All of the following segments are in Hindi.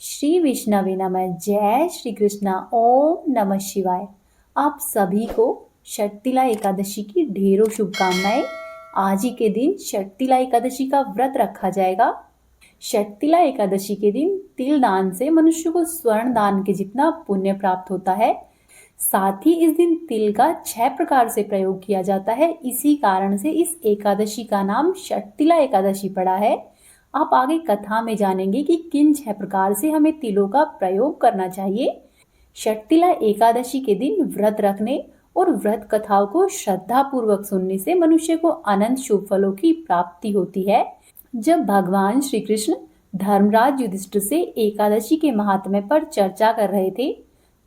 श्री विष्णवे नमः। जय श्री कृष्णा। ओम नमः शिवाय। आप सभी को षटतिला एकादशी की ढेरों शुभकामनाएं। आज ही के दिन षटतिला एकादशी का व्रत रखा जाएगा। षटतिला एकादशी के दिन तिल दान से मनुष्य को स्वर्ण दान के जितना पुण्य प्राप्त होता है। साथ ही इस दिन तिल का 6 प्रकार से प्रयोग किया जाता है। इसी कारण से इस एकादशी का नाम षटतिला एकादशी पड़ा है। आप आगे कथा में जानेंगे कि किन 6 प्रकार से हमें तिलों का प्रयोग करना चाहिए। षटतिला एकादशी के दिन व्रत रखने और व्रत कथाओं को श्रद्धा पूर्वक सुनने से मनुष्य को अनंत शुभ फलों की प्राप्ति होती है। जब भगवान श्री कृष्ण धर्मराज युधिष्ठिर से एकादशी के महात्म्य पर चर्चा कर रहे थे,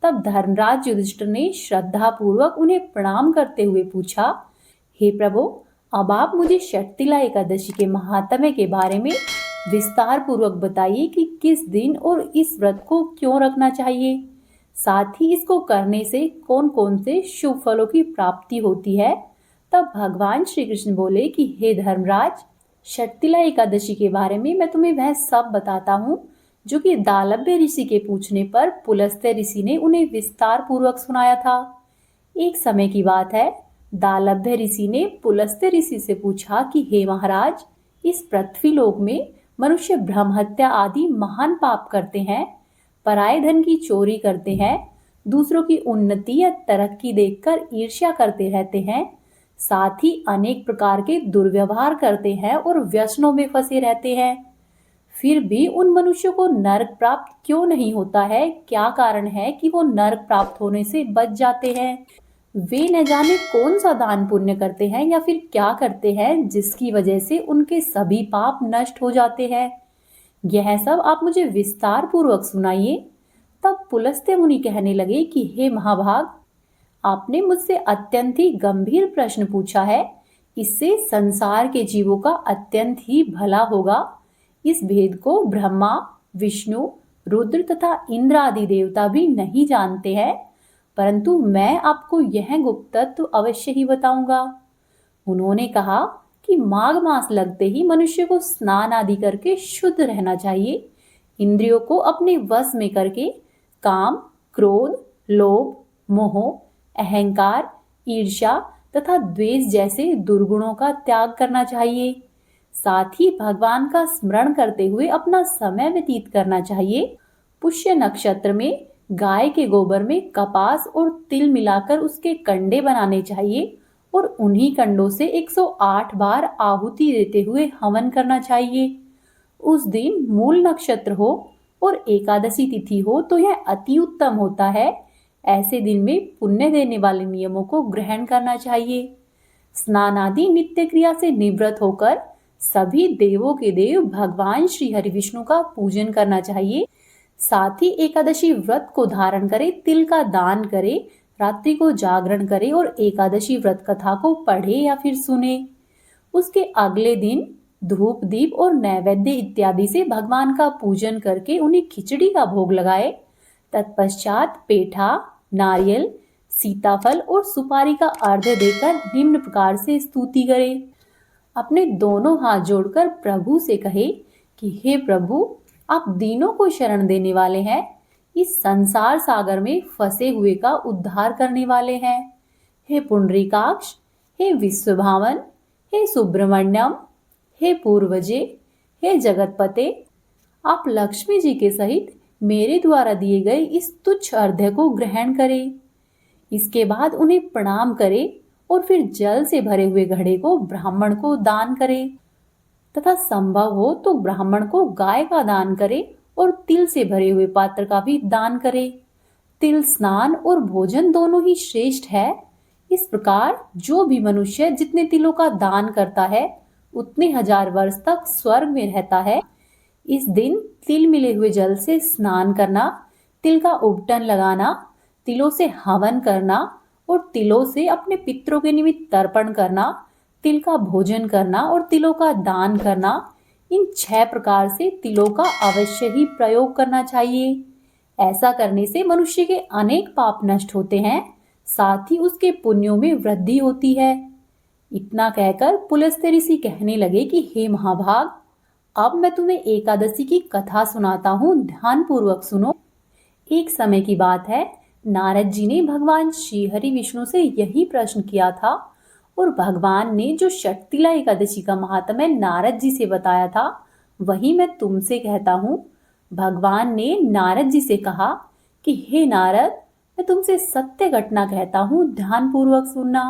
तब धर्मराज युधिष्ठिर ने श्रद्धा पूर्वक उन्हें प्रणाम करते हुए पूछा, हे प्रभु, अब आप मुझे षटतिला एकादशी के महात्म्य के बारे में विस्तार पूर्वक बताइए कि किस दिन और इस व्रत को क्यों रखना चाहिए। साथ ही इसको करने से कौन कौन से शुभ फलों की प्राप्ति होती है। तब भगवान श्री कृष्ण बोले कि हे धर्मराज, षटतिला एकादशी के बारे में मैं तुम्हें वह सब बताता हूँ जो कि दालभ्य ऋषि के पूछने पर पुलस्त्य ऋषि ने उन्हें विस्तार पूर्वक सुनाया था। एक समय की बात है, दालभ्य ऋषि ने पुलस्त्य ऋषि से पूछा कि हे महाराज, इस पृथ्वी लोक में मनुष्य ब्रह्म हत्या आदि महान पाप करते हैं, पराये धन की चोरी करते हैं, दूसरों की उन्नति या तरक्की देखकर ईर्ष्या करते रहते हैं, साथ ही अनेक प्रकार के दुर्व्यवहार करते हैं और व्यसनों में फंसे रहते हैं। फिर भी उन मनुष्यों को नरक प्राप्त क्यों नहीं होता है? क्या कारण है कि वो नरक प्राप्त होने से बच जाते हैं? वे न जाने कौन सा दान पुण्य करते हैं या फिर क्या करते हैं जिसकी वजह से उनके सभी पाप नष्ट हो जाते हैं। यह सब आप मुझे विस्तार पूर्वक सुनाइए। तब पुलस्त्य मुनि कहने लगे कि हे महाभाग, आपने मुझसे अत्यंत ही गंभीर प्रश्न पूछा है। इससे संसार के जीवों का अत्यंत ही भला होगा। इस भेद को ब्रह्मा, विष्णु, रुद्र तथा इंद्र आदि देवता भी नहीं जानते हैं, परंतु मैं आपको यह गुप्त तत्व अवश्य ही बताऊंगा। उन्होंने कहा कि माघ मास लगते ही मनुष्य को स्नान आदि करके शुद्ध रहना चाहिए। इंद्रियों को अपने वश में करके काम, क्रोध, लोभ, मोह, अहंकार, ईर्ष्या तथा द्वेष जैसे दुर्गुणों का त्याग करना चाहिए। साथ ही भगवान का स्मरण करते हुए अपना समय व्यतीत करना चाहिए। पुष्य नक्षत्र में गाय के गोबर में कपास और तिल मिलाकर उसके कंडे बनाने चाहिए और उन्हीं कंडों से 108 बार आहुति देते हुए हवन करना चाहिए। उस दिन मूल नक्षत्र हो और एकादशी तिथि हो तो यह अति उत्तम होता है। ऐसे दिन में पुण्य देने वाले नियमों को ग्रहण करना चाहिए। स्नान आदि नित्य क्रिया से निवृत्त होकर सभी देवों के देव भगवान श्री हरि विष्णु का पूजन करना चाहिए। साथ ही एकादशी व्रत को धारण करे, तिल का दान करे, रात्रि को जागरण करे और एकादशी व्रत कथा को पढ़े या फिर सुने। उसके अगले दिन धूप, दीप और नैवेद्य इत्यादि से भगवान का पूजन करके उन्हें खिचड़ी का भोग लगाए। तत्पश्चात पेठा, नारियल, सीताफल और सुपारी का अर्घ्य देकर निम्न प्रकार से स्तुति करे। अपने दोनों हाथ जोड़कर प्रभु से कहे कि हे प्रभु, आप दीनों को शरण देने वाले हैं, इस संसार सागर में फंसे हुए का उद्धार करने वाले हैं। हे पुंडरीकाक्ष, हे विश्वभावन, हे सुब्रमण्यम, हे पूर्वजे, हे जगतपते, आप लक्ष्मी जी के सहित मेरे द्वारा दिए गए इस तुच्छ अर्घ्य को ग्रहण करें। इसके बाद उन्हें प्रणाम करें और फिर जल से भरे हुए घड़े को ब्राह्मण को दान करें तथा संभव हो तो ब्राह्मण को गाय का दान करें और तिल से भरे हुए पात्र का भी दान करें। तिल स्नान और भोजन दोनों ही श्रेष्ठ है। इस प्रकार जो भी मनुष्य जितने तिलों का दान करता है उतने 1000 वर्ष तक स्वर्ग में रहता है। इस दिन तिल मिले हुए जल से स्नान करना, तिल का उबटन लगाना, तिलों से हवन करना और तिलों से अपने पितरों के निमित्त तर्पण करना, तिल का भोजन करना और तिलों का दान करना, इन 6 प्रकार से तिलों का अवश्य ही प्रयोग करना चाहिए। ऐसा करने से मनुष्य के अनेक पाप नष्ट होते हैं, साथ ही उसके पुण्यों में वृद्धि होती है। इतना कहकर पुलस्त्य ऋषि कहने लगे कि हे महाभाग, अब मैं तुम्हें एकादशी की कथा सुनाता हूँ, ध्यानपूर्वक सुनो। एक समय की बात है, नारद जी ने भगवान श्री हरि विष्णु से यही प्रश्न किया था और भगवान ने जो शक्तिला एकादशी का महात्म्य नारद जी से बताया था, वही मैं तुमसे कहता हूँ। भगवान ने नारद जी से कहा कि हे नारद, मैं तुमसे सत्य घटना कहता हूँ, ध्यानपूर्वक सुनना।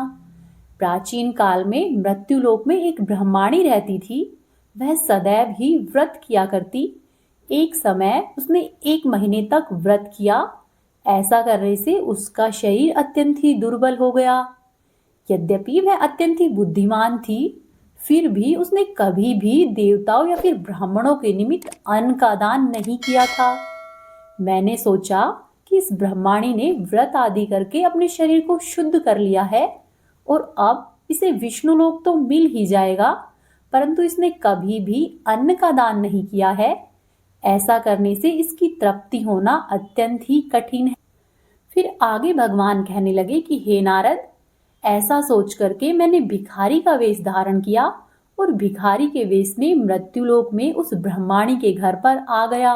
प्राचीन काल में मृत्युलोक में एक ब्रह्माणी रहती थी। वह सदैव ही व्रत किया करती। एक समय उसने 1 महीने तक व्रत किया। ऐसा करने से उसका शरीर अत्यंत ही दुर्बल हो गया। यद्यपि वह अत्यंत ही बुद्धिमान थी, फिर भी उसने कभी भी देवताओं या फिर ब्राह्मणों के निमित्त अन्न का दान नहीं किया था। मैंने सोचा कि इस ब्रह्माणी ने व्रत आदि करके अपने शरीर को शुद्ध कर लिया है और अब इसे विष्णु लोक तो मिल ही जाएगा, परंतु इसने कभी भी अन्न का दान नहीं किया है। ऐसा करने से इसकी तृप्ति होना अत्यंत ही कठिन है। फिर आगे भगवान कहने लगे कि हे नारद, ऐसा सोच करके मैंने भिखारी का वेश धारण किया और भिखारी के वेश में मृत्युलोक में उस ब्रह्माणी के घर पर आ गया।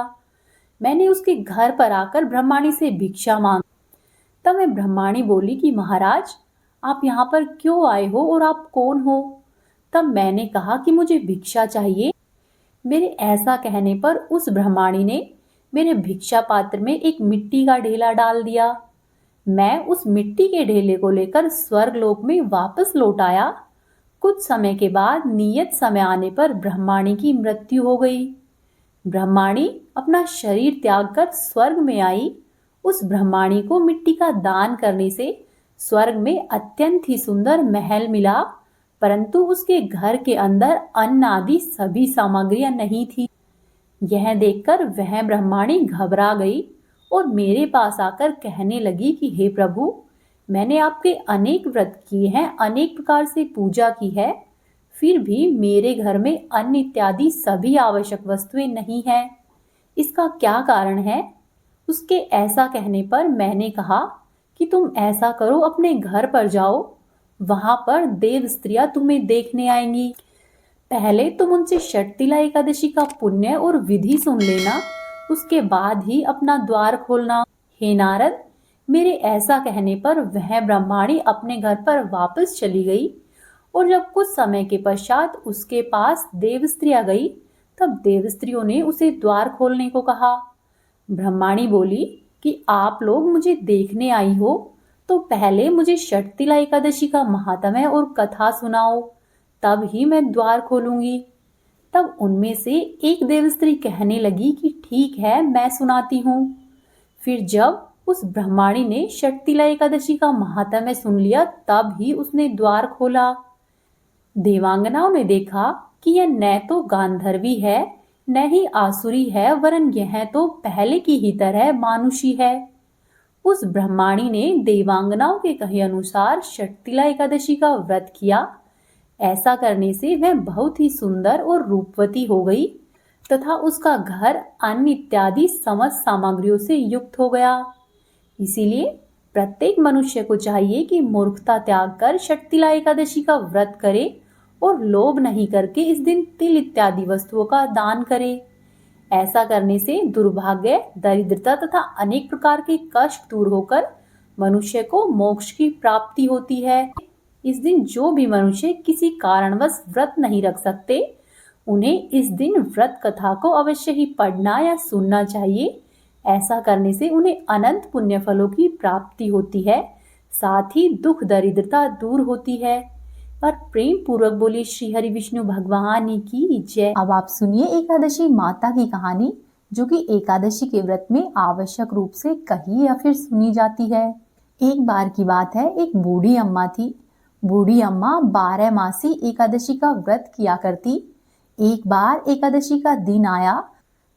मैंने उसके घर पर आकर ब्रह्माणी से भिक्षा मांगी। तब मैं ब्रह्माणी बोली कि महाराज, आप यहाँ पर क्यों आए हो और आप कौन हो? तब मैंने कहा कि मुझे भिक्षा चाहिए। मेरे ऐसा कहने पर उस ब्रह्माणी ने मेरे भिक्षा पात्र में एक मिट्टी का ढेला डाल दिया। मैं उस मिट्टी के ढेले को लेकर स्वर्ग लोक में वापस लौट आया। कुछ समय के बाद नियत समय आने पर ब्रह्माणी की मृत्यु हो गई। ब्रह्माणी अपना शरीर त्याग कर स्वर्ग में आई। उस ब्रह्माणी को मिट्टी का दान करने से स्वर्ग में अत्यंत ही सुंदर महल मिला, परंतु उसके घर के अंदर अन्न आदि सभी सामग्रियां नहीं थी। यह देखकर वह ब्रह्माणी घबरा गई और मेरे पास आकर कहने लगी कि हे प्रभु, मैंने आपके अनेक व्रत किए हैं, अनेक प्रकार से पूजा की है, फिर भी मेरे घर में अन्न इत्यादि सभी आवश्यक वस्तुएं नहीं है। इसका क्या कारण है? उसके ऐसा कहने पर मैंने कहा कि तुम ऐसा करो, अपने घर पर जाओ, वहां पर देव स्त्रियां तुम्हें देखने आएंगी। पहले तुम उनसे षटतिला एकादशी का पुण्य और विधि सुन लेना, उसके बाद ही अपना द्वार खोलना। हे नारद, मेरे ऐसा कहने पर वह ब्रह्माणी अपने घर पर वापस चली गई और जब कुछ समय के पश्चात उसके पास देव स्त्रियां गई, तब देव स्त्रियों ने उसे द्वार खोलने को कहा। ब्रह्माणी बोली कि आप लोग मुझे देखने आई हो, तो पहले मुझे षटतिला एकादशी का महात्म्य और कथा सुनाओ, तब ही मैं द्वार खोलूंगी। तब उनमें से एक देव स्त्री कहने लगी कि ठीक है, मैं सुनाती हूँ। फिर जब उस ब्रह्माणी ने षटतिला एकादशी का महात्म्य सुन लिया, तब ही उसने द्वार खोला। देवांगनाओं ने देखा कि यह न तो गांधर्वी है, न ही आसुरी है, वरन यह तो पहले की ही तरह मानुषी है। उस ब्रह्माणी ने देवांगनाओं के कहे अनुसार षटतिला एकादशी का व्रत किया। ऐसा करने से वह बहुत ही सुंदर और रूपवती हो गई तथा उसका घर अन्न इत्यादि समस्त सामग्रियों से युक्त हो गया। इसीलिए प्रत्येक मनुष्य को चाहिए कि मूर्खता त्याग कर षटतिला एकादशी का व्रत करे और लोभ नहीं करके इस दिन तिल इत्यादि वस्तुओं का दान करे। ऐसा करने से दुर्भाग्य, दरिद्रता तथा अनेक प्रकार के कष्ट दूर होकर मनुष्य को मोक्ष की प्राप्ति होती है। इस दिन जो भी मनुष्य किसी कारणवश व्रत नहीं रख सकते, उन्हें इस दिन व्रत कथा को अवश्य ही पढ़ना या सुनना चाहिए। ऐसा करने से उन्हें अनंत पुण्य फलों की प्राप्ति होती है, साथ ही दुख दरिद्रता दूर होती है। और प्रेम पूर्वक बोलिए श्री हरि विष्णु भगवान की जय। अब आप सुनिए एकादशी माता की कहानी, जो कि एकादशी के व्रत में आवश्यक रूप से कही या फिर सुनी जाती है। एक बार की बात है, एक बूढ़ी अम्मा थी। बूढ़ी अम्मा 12 मासी एकादशी का व्रत किया करती। एक बार एकादशी का दिन आया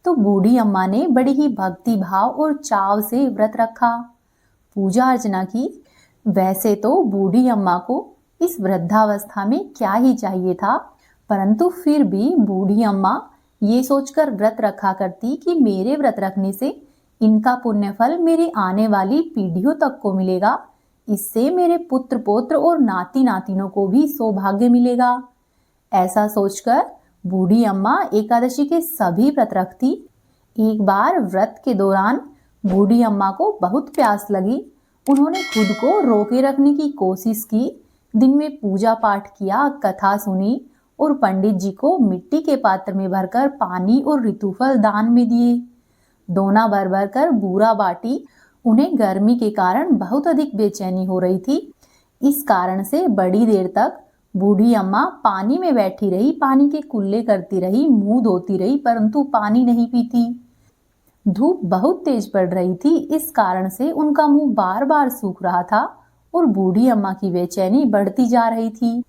तो बूढ़ी अम्मा ने बड़ी ही भक्ति भाव और चाव से व्रत रखा, पूजा अर्चना की। वैसे तो बूढ़ी अम्मा को इस वृद्धावस्था में क्या ही चाहिए था, परंतु फिर भी बूढ़ी अम्मा ये सोचकर व्रत रखा करती कि मेरे व्रत रखने से इनका पुण्य फल मेरे आने वाली पीढ़ियों तक को मिलेगा, इससे मेरे पुत्र पौत्र और नाती नातिनों को भी सौभाग्य मिलेगा। ऐसा सोचकर बूढ़ी अम्मा एकादशी के सभी व्रत रखती। एक बार व्रत के दौरान बूढ़ी अम्मा को बहुत प्यास लगी। उन्होंने खुद को रोके रखने की कोशिश की। दिन में पूजा पाठ किया, कथा सुनी और पंडित जी को मिट्टी के पात्र में भरकर पानी और ऋतुफल दान में दिए। दोना भर भर कर बूरा बाटी। उन्हें गर्मी के कारण बहुत अधिक बेचैनी हो रही थी। इस कारण से बड़ी देर तक बूढ़ी अम्मा पानी में बैठी रही, पानी के कुल्ले करती रही, मुंह धोती रही, परंतु पानी नहीं पीती। धूप बहुत तेज पड़ रही थी, इस कारण से उनका मुंह बार बार सूख रहा था और बूढ़ी अम्मा की बेचैनी बढ़ती जा रही थी।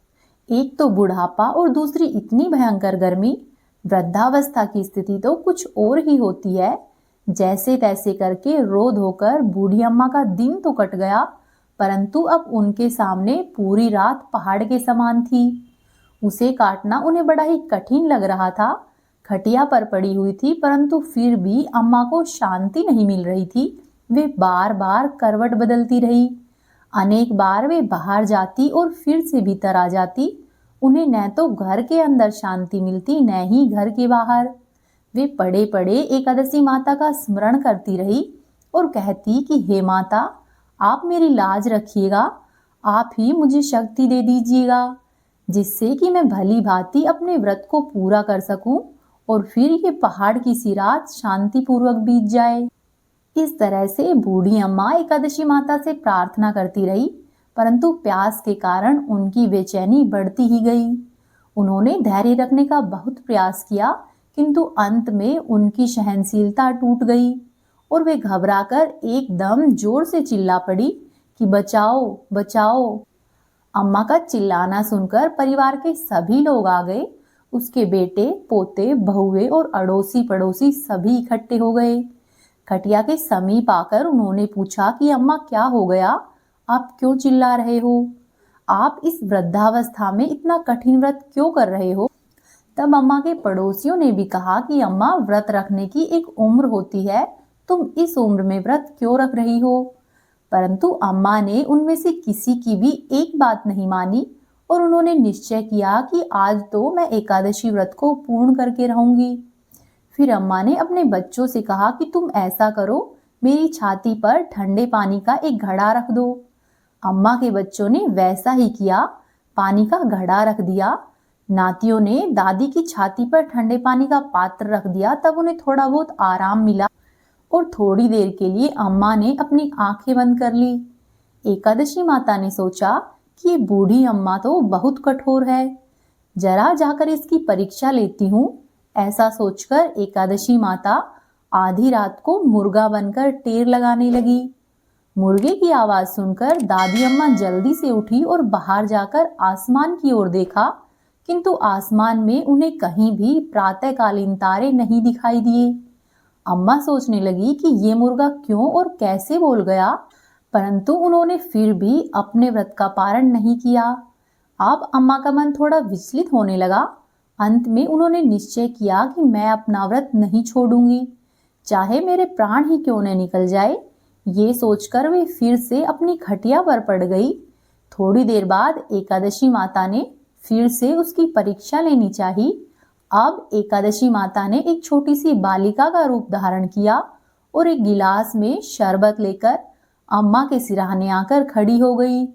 एक तो बुढ़ापा और दूसरी इतनी भयंकर गर्मी। वृद्धावस्था की स्थिति तो कुछ और ही होती है। जैसे तैसे करके रो धोकर बूढ़ी अम्मा का दिन तो कट गया, परंतु अब उनके सामने पूरी रात पहाड़ के समान थी। उसे काटना उन्हें बड़ा ही कठिन लग रहा था। खटिया पर पड़ी हुई थी, परंतु फिर भी अम्मा को शांति नहीं मिल रही थी। वे बार बार करवट बदलती रही। अनेक बार वे बाहर जाती और फिर से भीतर आ जाती। उन्हें न तो घर के अंदर शांति मिलती, न ही घर के बाहर। वे पड़े पड़े एकादशी माता का स्मरण करती रही और कहती कि हे माता, आप मेरी लाज रखिएगा, आप ही मुझे शक्ति दे दीजिएगा, जिससे कि मैं भली भांति अपने व्रत को पूरा कर सकूं और फिर ये पहाड़ की सी रात शांतिपूर्वक बीत जाए। इस तरह से बूढ़ी अम्मा एकादशी माता से प्रार्थना करती रही, परंतु प्यास के कारण उनकी बेचैनी बढ़ती ही गई। उन्होंने धैर्य रखने का बहुत प्रयास किया, किंतु अंत में उनकी सहनशीलता टूट गई और वे घबराकर एकदम जोर से चिल्ला पड़ी कि बचाओ बचाओ। अम्मा का चिल्लाना सुनकर परिवार के सभी लोग आ गए। उसके बेटे, पोते, बहुए और अड़ोसी पड़ोसी सभी इकट्ठे हो गए। खटिया के समीप आकर उन्होंने पूछा कि अम्मा क्या हो गया, आप क्यों चिल्ला रहे हो? आप इस वृद्धावस्था में इतना कठिन व्रत क्यों कर रहे हो? तब अम्मा के पड़ोसियों ने भी कहा कि अम्मा, व्रत रखने की एक उम्र होती है, तुम इस उम्र में व्रत क्यों रख रही हो? परंतु अम्मा ने उनमें से किसी की भी एक बात नहीं मानी और उन्होंने निश्चय किया कि आज तो मैं एकादशी व्रत को पूर्ण करके रहूंगी। फिर अम्मा ने अपने बच्चों से कहा कि तुम ऐसा करो, मेरी छाती पर ठंडे पानी का एक घड़ा रख दो। अम्मा के बच्चों ने वैसा ही किया, पानी का घड़ा रख दिया। नातियों ने दादी की छाती पर ठंडे पानी का पात्र रख दिया। तब उन्हें थोड़ा बहुत आराम मिला और थोड़ी देर के लिए अम्मा ने अपनी आंखें बंद कर ली। एकादशी माता ने सोचा कि ये बूढ़ी अम्मा तो बहुत कठोर है, जरा जाकर इसकी परीक्षा लेती हूँ। ऐसा सोचकर एकादशी माता आधी रात को मुर्गा बनकर टेर लगाने लगी। मुर्गे की आवाज सुनकर दादी अम्मा जल्दी से उठी और बाहर जाकर आसमान की ओर देखा, किंतु आसमान में उन्हें कहीं भी प्रातःकालीन तारे नहीं दिखाई दिए। अम्मा सोचने लगी कि ये मुर्गा क्यों और कैसे बोल गया, परंतु उन्होंने फिर भी अपने व्रत का पारण नहीं किया। अब अम्मा का मन थोड़ा विचलित होने लगा। अंत में उन्होंने निश्चय किया कि मैं अपना व्रत नहीं छोड़ूंगी, चाहे मेरे प्राण ही क्यों न निकल जाए। ये सोचकर वे फिर से अपनी खटिया पर पड़ गई। थोड़ी देर बाद एकादशी माता ने फिर से उसकी परीक्षा लेनी चाहिए। अब एकादशी माता ने एक छोटी सी बालिका का रूप धारण किया और एक गिलास में शरबत लेकर अम्मा के सिरहाने आकर खड़ी हो गई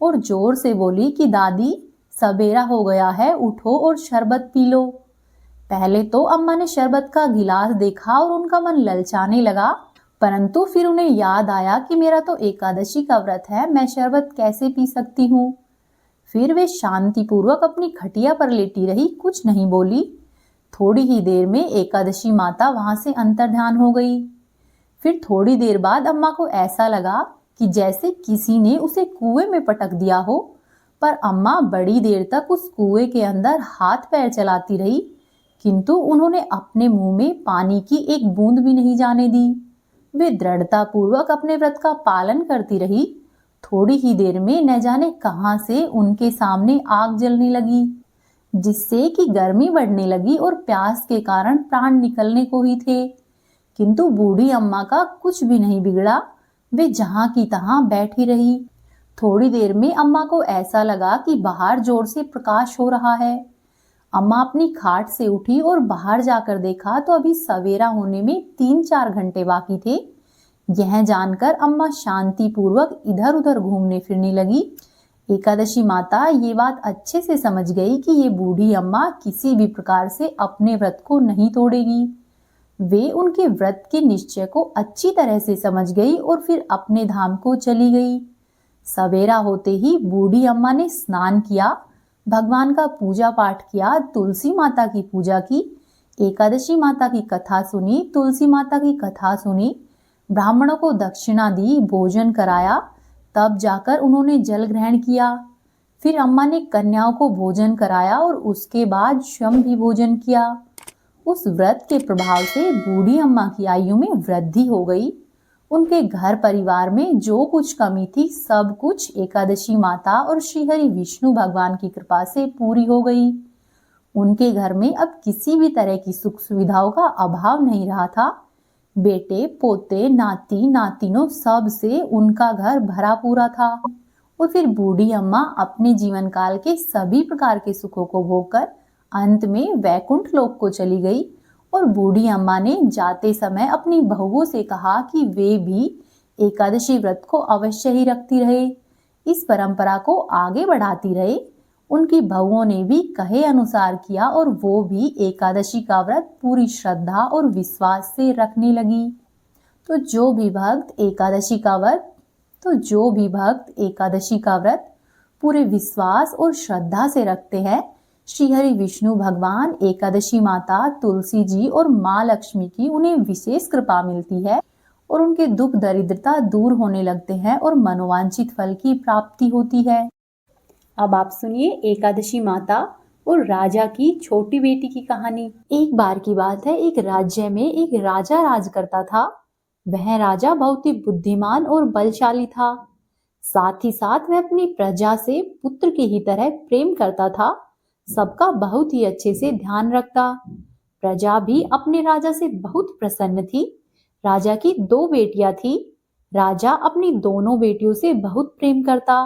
और जोर से बोली कि दादी, सवेरा हो गया है, उठो और शरबत पी लो। पहले तो अम्मा ने शरबत का गिलास देखा और उनका मन ललचाने लगा, परंतु फिर उन्हें याद आया कि मेरा तो एकादशी का व्रत है, मैं शरबत कैसे पी सकती हूँ। फिर वे शांतिपूर्वक अपनी खटिया पर लेटी रही, कुछ नहीं बोली। थोड़ी ही देर में एकादशी माता वहां से अंतर्ध्यान हो गई। फिर थोड़ी देर बाद अम्मा को ऐसा लगा कि जैसे किसी ने उसे कुएं में पटक दिया हो, पर अम्मा बड़ी देर तक उस कुएं के अंदर हाथ पैर चलाती रही, किंतु उन्होंने अपने मुंह में पानी की एक बूंद भी नहीं जाने दी। वे दृढ़तापूर्वक अपने व्रत का पालन करती रही। थोड़ी ही देर में न जाने कहां से उनके सामने आग जलने लगी, जिससे कि गर्मी बढ़ने लगी और प्यास के कारण प्राण निकलने को ही थे। किंतु बूढ़ी अम्मा का कुछ भी नहीं बिगड़ा, वे जहां की तहां बैठी रही। थोड़ी देर में अम्मा को ऐसा लगा कि बाहर जोर से प्रकाश हो रहा है। अम्मा अपनी खाट से उठी और बाहर जाकर देखा तो अभी सवेरा होने में 3-4 घंटे बाकी थे। यह जानकर अम्मा शांति पूर्वक इधर उधर घूमने फिरने लगी। एकादशी माता ये बात अच्छे से समझ गई कि ये बूढ़ी अम्मा किसी भी प्रकार से अपने व्रत को नहीं तोड़ेगी। वे उनके व्रत के निश्चय को अच्छी तरह से समझ गई और फिर अपने धाम को चली गई। सवेरा होते ही बूढ़ी अम्मा ने स्नान किया, भगवान का पूजा पाठ किया, तुलसी माता की पूजा की, एकादशी माता की कथा सुनी, तुलसी माता की कथा सुनी, ब्राह्मणों को दक्षिणा दी, भोजन कराया, तब जाकर उन्होंने जल ग्रहण किया। फिर अम्मा ने कन्याओं को भोजन कराया और उसके बाद स्वयं भी भोजन किया। उस व्रत के प्रभाव से बूढ़ी अम्मा की आयु में वृद्धि हो गई। उनके घर परिवार में जो कुछ कमी थी सब कुछ एकादशी माता और श्रीहरि विष्णु भगवान की कृपा से पूरी हो गई। उनके घर में अब किसी भी तरह की सुख सुविधाओं का अभाव नहीं रहा था। बेटे पोते नाती नातिनों सब से उनका घर भरा पूरा था। और फिर बूढ़ी अम्मा अपने जीवन काल के सभी प्रकार के सुखों को भोगकर अंत में वैकुंठ लोक को चली गई। और बूढ़ी अम्मा ने जाते समय अपनी बहुओं से कहा कि वे भी एकादशी व्रत को अवश्य ही रखती रहे, इस परंपरा को आगे बढ़ाती रहे। उनकी बहुओं ने भी कहे अनुसार किया और वो भी एकादशी का व्रत पूरी श्रद्धा और विश्वास से रखने लगी। तो जो भी भक्त एकादशी का व्रत पूरे विश्वास और श्रद्धा से रखते हैं, श्री हरि विष्णु भगवान, एकादशी माता, तुलसी जी और माँ लक्ष्मी की उन्हें विशेष कृपा मिलती है और उनके दुख दरिद्रता दूर होने लगते हैं और मनोवांछित फल की प्राप्ति होती है। अब आप सुनिए एकादशी माता और राजा की छोटी बेटी की कहानी। एक बार की बात है, एक राज्य में एक राजा राज करता था। वह राजा बहुत ही बुद्धिमान और बलशाली था। साथ ही साथ वह अपनी प्रजा से पुत्र की ही तरह प्रेम करता था, सबका बहुत ही अच्छे से ध्यान रखता। प्रजा भी अपने राजा से बहुत प्रसन्न थी। राजा की 2 बेटियां थी। राजा अपनी दोनों बेटियों से बहुत प्रेम करता।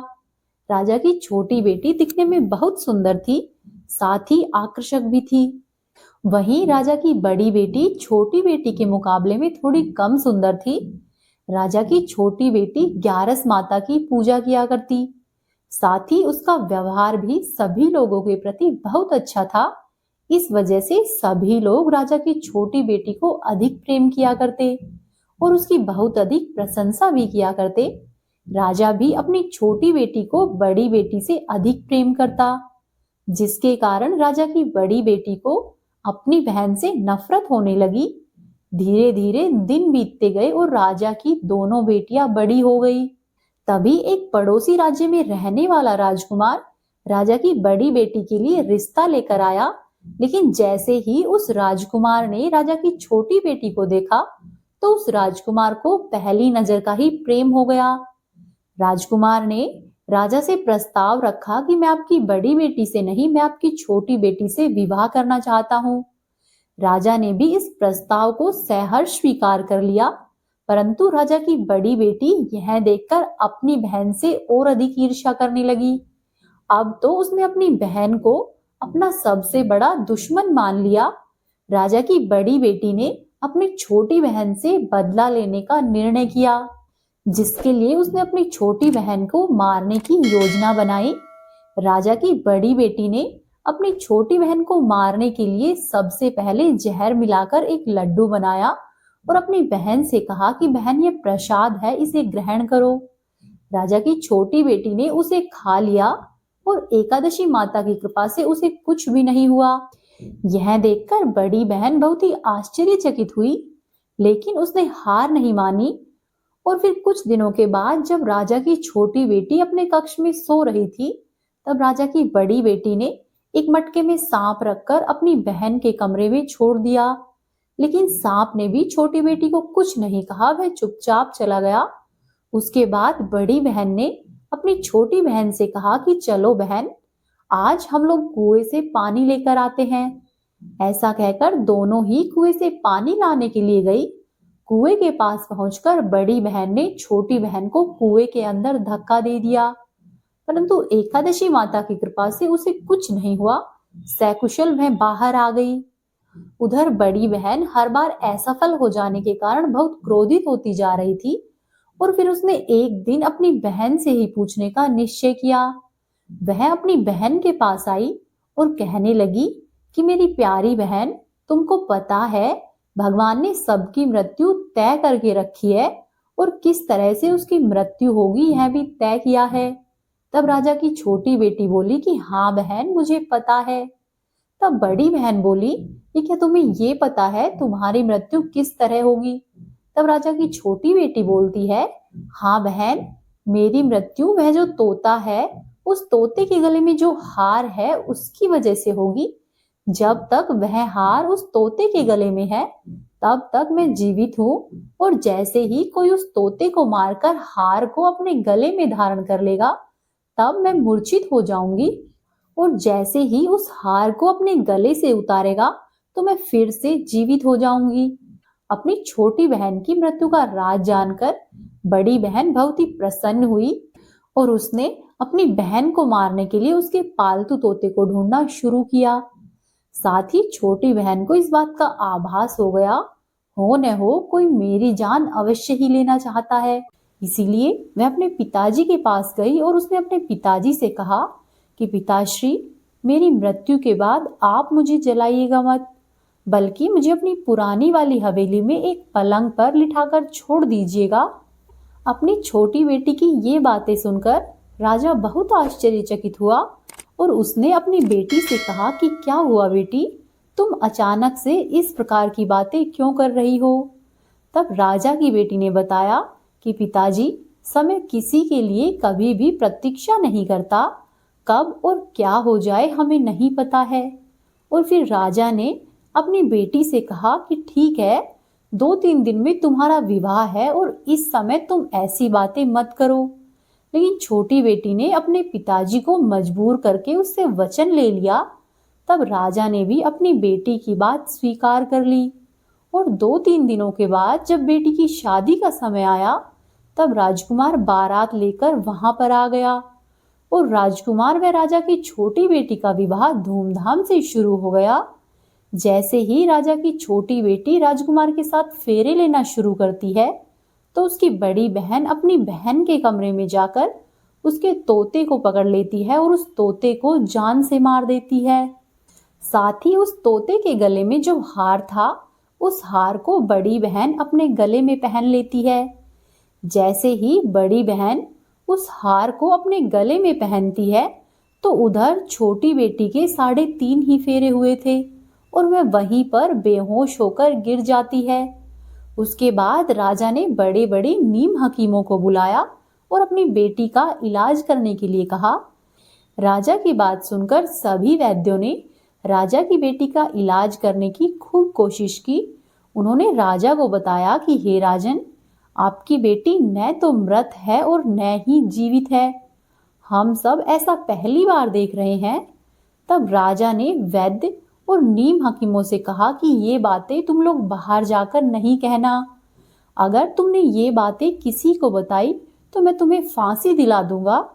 राजा की छोटी बेटी दिखने में बहुत सुंदर थी, साथ ही आकर्षक भी थी। वहीं राजा की बड़ी बेटी छोटी बेटी के मुकाबले में थोड़ी कम सुंदर थी। राजा की छोटी बेटी 11 माता की पूजा किया करती, साथ ही उसका व्यवहार भी सभी लोगों के प्रति बहुत अच्छा था। इस वजह से सभी लोग राजा की छोटी बेटी को अधिक प्रेम किया करते और उसकी बहुत अधिक प्रशंसा भी किया करते। राजा भी अपनी छोटी बेटी को बड़ी बेटी से अधिक प्रेम करता, जिसके कारण राजा की बड़ी बेटी को अपनी बहन से नफरत होने लगी। धीरे धीरे दिन बीतते गए और राजा की दोनों बेटियां बड़ी हो गई। तभी एक पड़ोसी राज्य में रहने वाला राजकुमार राजा की बड़ी बेटी के लिए रिश्ता लेकर आया। लेकिन जैसे ही उस राजकुमार ने राजा की छोटी बेटी को देखा तो उस राजकुमार को पहली नजर का ही प्रेम हो गया। राजकुमार ने राजा से प्रस्ताव रखा कि मैं आपकी बड़ी बेटी से नहीं, मैं आपकी छोटी बेटी से विवाह करना चाहता हूँ। राजा ने भी इस प्रस्ताव को सहर्ष स्वीकार कर लिया, परंतु राजा की बड़ी बेटी यह देखकर अपनी बहन से और अधिक ईर्ष्या करने लगी। अब तो उसने अपनी बहन को अपना सबसे बड़ा दुश्मन मान लिया। राजा की बड़ी बेटी ने अपनी छोटी बहन से बदला लेने का निर्णय किया, जिसके लिए उसने अपनी छोटी बहन को मारने की योजना बनाई। राजा की बड़ी बेटी ने अपनी छोटी बहन को मारने के लिए सबसे पहले जहर मिलाकर एक लड्डू बनाया और अपनी बहन से कहा कि बहन, ये प्रसाद है, इसे ग्रहण करो। राजा की छोटी बेटी ने उसे खा लिया और एकादशी माता की कृपा से उसे कुछ भी नहीं हुआ। यह देखकर बड़ी बहन बहुत ही आश्चर्यचकित हुई, लेकिन उसने हार नहीं मानी। और फिर कुछ दिनों के बाद जब राजा की छोटी बेटी अपने कक्ष में सो रही थी, तब राजा की बड़ी बेटी ने एक मटके में सांप रखकर अपनी बहन के कमरे में छोड़ दिया। लेकिन सांप ने भी छोटी बेटी को कुछ नहीं कहा, वह चुपचाप चला गया। उसके बाद बड़ी बहन ने अपनी छोटी बहन से कहा कि चलो बहन, आज हम लोग कुएं से पानी लेकर आते हैं। ऐसा कहकर दोनों ही कुएं से पानी लाने के लिए गई। कुएं के पास पहुंचकर बड़ी बहन ने छोटी बहन को कुएं के अंदर धक्का दे दिया, परंतु एकादशी माता की कृपा से उसे कुछ नहीं हुआ। सकुशल वह बाहर आ गई। उधर बड़ी बहन हर बार असफल हो जाने के कारण बहुत क्रोधित होती जा रही थी और फिर उसने एक दिन अपनी बहन से ही पूछने का निश्चय किया। वह अपनी बहन के पास आई और कहने लगी कि मेरी प्यारी बहन, तुमको पता है भगवान ने सबकी मृत्यु तय करके रखी है और किस तरह से उसकी मृत्यु होगी यह भी तय किया है। तब राजा की छोटी बेटी बोली कि हाँ बहन, मुझे पता है। तब बड़ी बहन बोली कि क्या तुम्हें ये पता है तुम्हारी मृत्यु किस तरह होगी? तब राजा की छोटी बेटी बोलती है, हाँ बहन, मेरी मृत्यु वह जो तोता है, उस तोते के गले में जो हार है उसकी वजह से होगी। जब तक वह हार उस तोते के गले में है तब तक मैं जीवित हूँ, और जैसे ही कोई उस तोते को मारकर हार को अपने गले में धारण कर लेगा तब मैं मूर्छित हो जाऊंगी, और जैसे ही उस हार को अपने गले से उतारेगा तो मैं फिर से जीवित हो जाऊंगी। अपनी छोटी बहन की मृत्यु का राज जानकर बड़ी बहन बहुत ही प्रसन्न हुई और उसने अपनी बहन को मारने के लिए उसके पालतू तोते को ढूंढना शुरू किया। साथ ही छोटी बहन को इस बात का आभास हो गया, हो न हो कोई मेरी जान अवश्य ही लेना चाहता है। इसीलिए वह अपने पिताजी के पास गई और उसने अपने पिताजी से कहा कि पिताश्री, मेरी मृत्यु के बाद आप मुझे जलाइएगा मत, बल्कि मुझे अपनी पुरानी वाली हवेली में एक पलंग पर लिटाकर छोड़ दीजिएगा। अपनी छोटी बेटी की ये बातें सुनकर राजा बहुत आश्चर्यचकित हुआ और उसने अपनी बेटी से कहा कि क्या हुआ बेटी, तुम अचानक से इस प्रकार की बातें क्यों कर रही हो? तब राजा की बेटी ने बताया कि पिताजी, समय किसी के लिए कभी भी प्रतीक्षा नहीं करता, कब और क्या हो जाए हमें नहीं पता है। और फिर राजा ने अपनी बेटी से कहा कि ठीक है, 2-3 दिन में तुम्हारा विवाह है और इस समय तुम ऐसी बातें मत करो। लेकिन छोटी बेटी ने अपने पिताजी को मजबूर करके उससे वचन ले लिया। तब राजा ने भी अपनी बेटी की बात स्वीकार कर ली और 2-3 दिनों के बाद जब बेटी की शादी का समय आया तब राजकुमार बारात लेकर वहां पर आ गया और राजकुमार व राजा की छोटी बेटी का विवाह धूमधाम से शुरू हो गया। जैसे ही राजा की छोटी बेटी राजकुमार के साथ फेरे लेना शुरू करती है तो उसकी बड़ी बहन अपनी बहन के कमरे में जाकर उसके तोते को पकड़ लेती है और उस तोते को जान से मार देती है। साथ ही उस तोते के गले में जो हार था उस हार को बड़ी बहन अपने गले में पहन लेती है। जैसे ही बड़ी बहन उस हार को अपने गले में पहनती है तो उधर छोटी बेटी के 3.5 ही फेरे हुए थे और वह वहीं पर बेहोश होकर गिर जाती है। उसके बाद राजा ने बड़े बड़े नीम हकीमों को बुलाया और अपनी बेटी का इलाज करने के लिए कहा। राजा की बात सुनकर सभी वैद्यों ने राजा की बेटी का इलाज करने की खूब कोशिश की। उन्होंने राजा को बताया कि हे राजन, आपकी बेटी न तो मृत है और न ही जीवित है। हम सब ऐसा पहली बार देख रहे हैं। तब राजा ने वैद्य और नीम हकीमों से कहा कि ये बातें तुम लोग बाहर जाकर नहीं कहना। अगर तुमने ये बातें किसी को बताई तो मैं तुम्हें फांसी दिला दूंगा।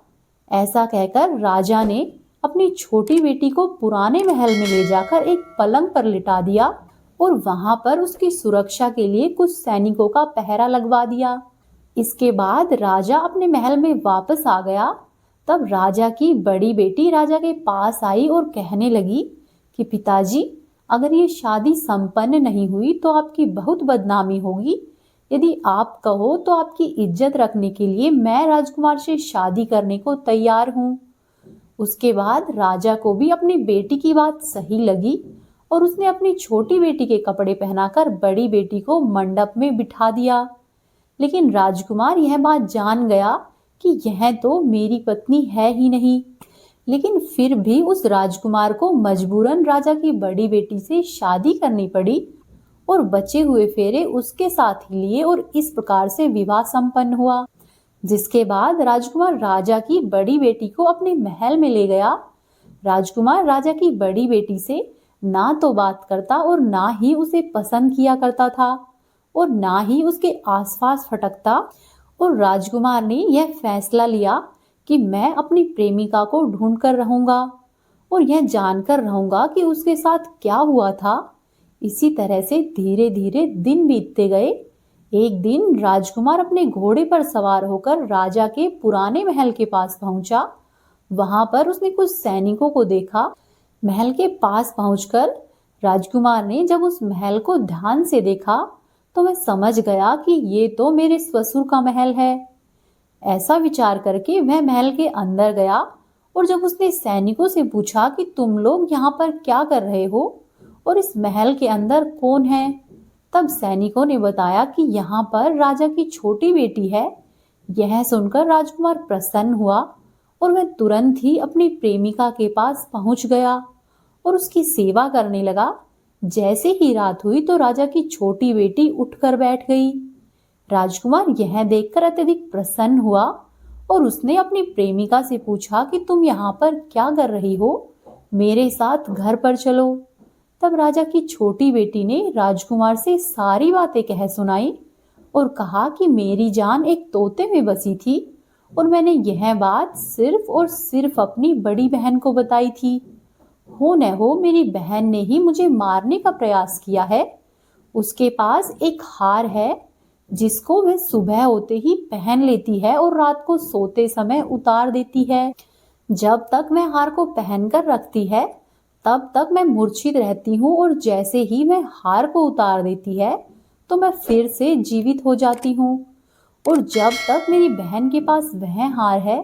ऐसा कहकर राजा ने अपनी छोटी बेटी को पुराने महल में ले जाकर एक पलंग पर लिटा दिया और वहां पर उसकी सुरक्षा के लिए कुछ सैनिकों का पहरा लगवा दिया। इसके बाद राजा अपने महल में वापस आ गया। तब राजा की बड़ी बेटी राजा के पास आई और कहने लगी कि पिताजी, अगर ये शादी संपन्न नहीं हुई तो आपकी बहुत बदनामी होगी। यदि आप कहो तो आपकी इज्जत रखने के लिए मैं राजकुमार से शादी करने को तैयार हूँ। उसके बाद राजा को भी अपनी बेटी की बात सही लगी और उसने अपनी छोटी बेटी के कपड़े पहनाकर बड़ी बेटी को मंडप में बिठा दिया। लेकिन राजकुमार यह बात जान गया कि यह तो मेरी पत्नी है ही नहीं। लेकिन फिर भी उस राजकुमार को मजबूरन राजा की बड़ी बेटी से शादी करनी पड़ी और बचे हुए फेरे उसके साथ ही लिए और इस प्रकार से विवाह संपन्न हुआ। जिसके बाद राजकुमार राजा की बड़ी बेटी को अपने महल में ले गया। राजकुमार राजा की बड़ी बेटी से ना तो बात करता और ना ही उसे पसंद किया करता था और ना ही उसके आसपास फटकता। और राजकुमार ने यह फैसला लिया कि मैं अपनी प्रेमिका को ढूंढ कर रहूंगा और यह जानकर रहूंगा कि उसके साथ क्या हुआ था। इसी तरह से धीरे धीरे दिन बीतते गए। एक दिन राजकुमार अपने घोड़े पर सवार होकर राजा के पुराने महल के पास पहुंचा। वहां पर उसने कुछ सैनिकों को देखा। महल के पास पहुंचकर राजकुमार ने जब उस महल को ध्यान से देखा तो वह समझ गया कि ये तो मेरे ससुर का महल है। ऐसा विचार करके वह महल के अंदर गया और जब उसने सैनिकों से पूछा कि तुम लोग यहाँ पर क्या कर रहे हो और इस महल के अंदर कौन है, तब सैनिकों ने बताया कि यहाँ पर राजा की छोटी बेटी है। यह सुनकर राजकुमार प्रसन्न हुआ और वह तुरंत ही अपनी प्रेमिका के पास पहुंच गया और उसकी सेवा करने लगा। जैसे ही रात हुई तो राजा की छोटी बेटी उठकर बैठ गई। राजकुमार यह देखकर अत्यधिक प्रसन्न हुआ और उसने अपनी प्रेमिका से पूछा कि तुम यहाँ पर क्या कर रही हो, मेरे साथ घर पर चलो। तब राजा की छोटी बेटी ने राजकुमार से सारी बातें कह सुनाई और कहा कि मेरी जान एक तोते में बसी थी और मैंने यह बात सिर्फ और सिर्फ अपनी बड़ी बहन को बताई थी। हो न हो मेरी बहन ने ही मुझे मारने का प्रयास किया है। उसके पास एक हार है जिसको वह सुबह होते ही पहन लेती है और रात को सोते समय उतार देती है। जब तक मैं हार को पहनकर रखती है तब तक मैं मूर्छित रहती हूँ और जैसे ही मैं हार को उतार देती है तो मैं फिर से जीवित हो जाती हूँ। और जब तक मेरी बहन के पास वह हार है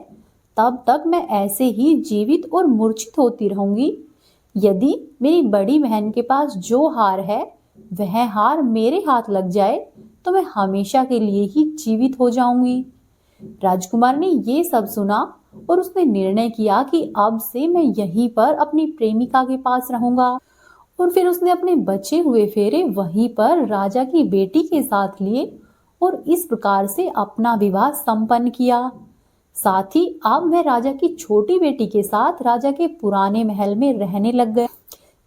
तब तक मैं ऐसे ही जीवित और मूर्छित होती रहूंगी। यदि मेरी बड़ी बहन के पास जो हार है वह हार मेरे हाथ लग जाए तो मैं हमेशा के लिए ही जीवित हो जाऊंगी। राजकुमार ने ये सब सुना और उसने निर्णय किया कि अब से मैं यहीं पर अपनी प्रेमिका के पास रहूंगा। और फिर उसने अपने बचे हुए फेरे वहीं पर राजा की बेटी के साथ लिए और इस प्रकार से अपना विवाह संपन्न किया। साथ ही अब वह राजा की छोटी बेटी के साथ राजा के पुराने महल में रहने लग गए।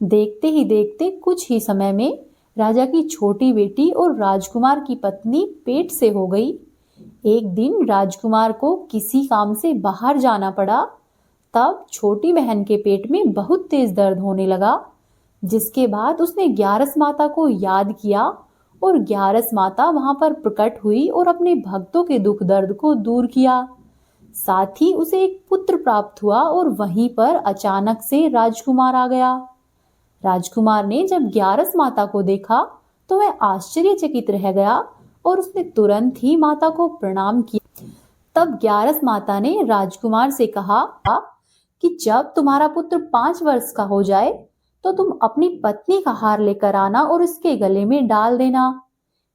देखते ही देखते कुछ ही समय में राजा की छोटी बेटी और राजकुमार की पत्नी पेट से हो गई। एक दिन राजकुमार को किसी काम से बाहर जाना पड़ा। तब छोटी बहन के पेट में बहुत तेज दर्द होने लगा, जिसके बाद उसने ग्यारस माता को याद किया और ग्यारस माता वहां पर प्रकट हुई और अपने भक्तों के दुख दर्द को दूर किया। साथ ही उसे एक पुत्र प्राप्त हुआ और वहीं पर अचानक से राजकुमार आ गया। राजकुमार ने जब ग्यारस माता को देखा तो वह आश्चर्यचकित रह गया और उसने तुरंत ही माता को प्रणाम किया। तब ग्यारस माता ने राजकुमार से कहा कि जब तुम्हारा पुत्र 5 वर्ष का हो जाए तो तुम अपनी पत्नी का हार लेकर आना और इसके गले में डाल देना।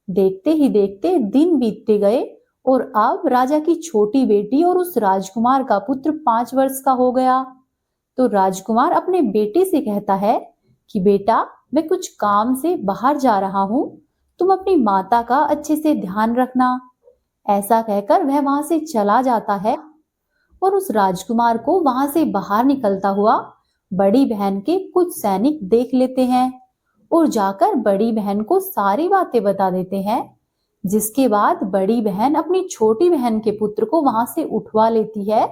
देखते ही देखते दिन बीतते गए और अब राजा की छोटी बेटी और उस राजकुमार का पुत्र 5 वर्ष का हो गया। तो राजकुमार अपने बेटे से कहता है कि बेटा, मैं कुछ काम से बाहर जा रहा हूँ, तुम अपनी माता का अच्छे से ध्यान रखना। ऐसा कहकर वह वहां से चला जाता है और उस राजकुमार को वहां से बाहर निकलता हुआ बड़ी बहन के कुछ सैनिक देख लेते हैं और जाकर बड़ी बहन को सारी बातें बता देते हैं। जिसके बाद बड़ी बहन अपनी छोटी बहन के पुत्र को वहां से उठवा लेती है।